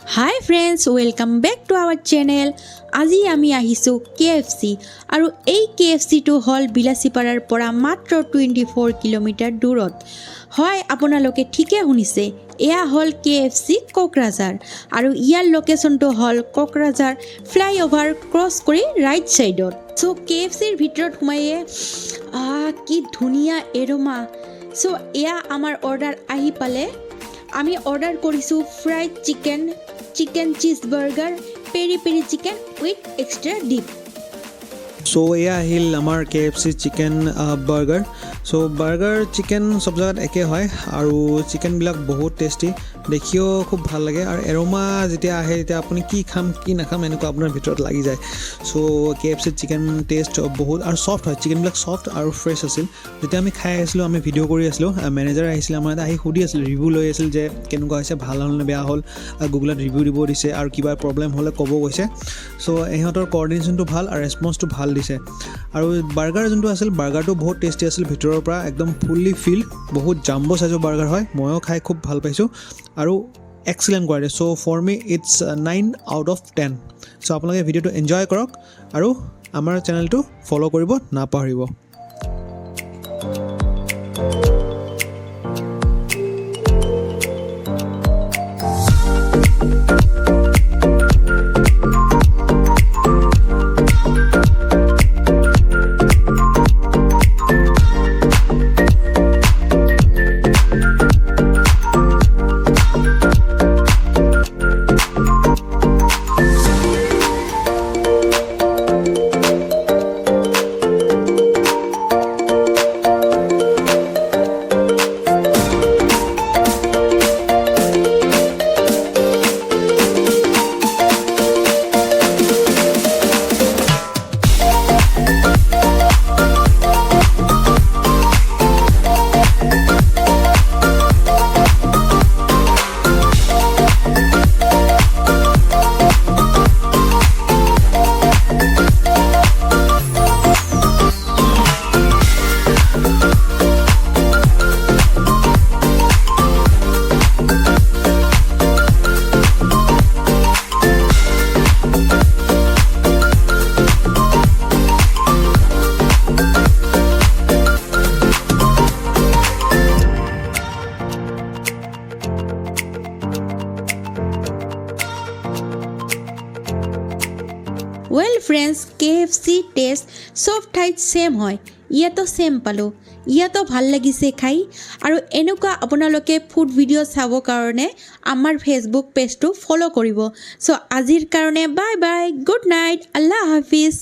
Hi friends, welcome back to our channel. আজি আমি আহিছো KFC আৰু এই KFC টো হল বিলাসীপাৰাৰ পৰা মাত্ৰ 24 কিলোমিটাৰ দূৰত হয় আপোনালোকে ঠিকে শুনিছে এয়া হল KFC কোকৰাঝাৰ আৰু ইয়াৰ লোকেশনটো হল কোকৰাঝাৰ ফ্লাইওভাৰ ক্ৰছ কৰি ৰাইট সাইডত সো KFC ৰ ভিতৰত সোমায়ে কি ধুনিয়া এৰোমা সো এয়া আমাৰ অৰ্ডাৰ আহি পালে আমি অৰ্ডাৰ কৰিছো fried chicken cheeseburger peri peri chicken with extra dip. So yeah, আহিল আমাৰ KFC chicken burger so burger chicken সব জায়গাত একে হয় আৰু চিকেন বিলাক বহুত টেস্টি দেখিও খুব ভাল লাগে আৰু এৰোমা যেতিয়া আহে তেতিয়া আপুনি কি খাম কি নাখাম এনেকুৱা আপোনাৰ ভিতৰত লাগি যায় সো KFC চিকেন টেষ্ট বহুত আৰু সফট হয় চিকেন বিলাক সফট আৰু ফ্ৰেছ আছিল যেতিয়া আমি খাই আছিলো আমি ভিডিও কৰি আছিলো মেনেজাৰ আহিছিল আমাৰ আহি সুধি আছিল ৰিভিউ লৈ আছিল যে কেনেকুৱা হৈছে ভাল হ'ল নে বেয়া হ'ল গুগলত ৰিভিউ দিব দিছে আৰু কিবা প্ৰবলেম হ'লে ক'ব কৈছে সো ইহঁতৰ কোঅৰ্ডিনেশ্যনটো ভাল আৰু ৰেসপন্সটো ভাল দিছে আৰু বাৰ্গাৰ যোনটো আছিল বাৰ্গাৰটো বহুত টেস্টি আছিল ভিতৰৰ পৰা একদম ফুল্লি ফিল বহুত জাম্বো সাইজৰ বাৰ্গাৰ হয় ময়ো খাই খুব ভাল পাইছো আৰু excellent quality so for me it's 9 out of 10 so আপোনালোকে ভিডিওটো এনজয় কৰক আৰু আমাৰ চেনেলটো ফলো কৰিব নাপাহৰিব Well friends, KFC taste সব ঠাইত সেম হয় ইয়াতো সেম পালো ইয়াতো ভাল লাগিছে খাই আৰু এনেকুৱা আপোনালোকে ফুড ভিডিও চাব কাৰণে আমাৰ ফেসবুক পেজটো ফলো কৰিব সো আজিৰ কাৰণে bye bye good night Allah Hafiz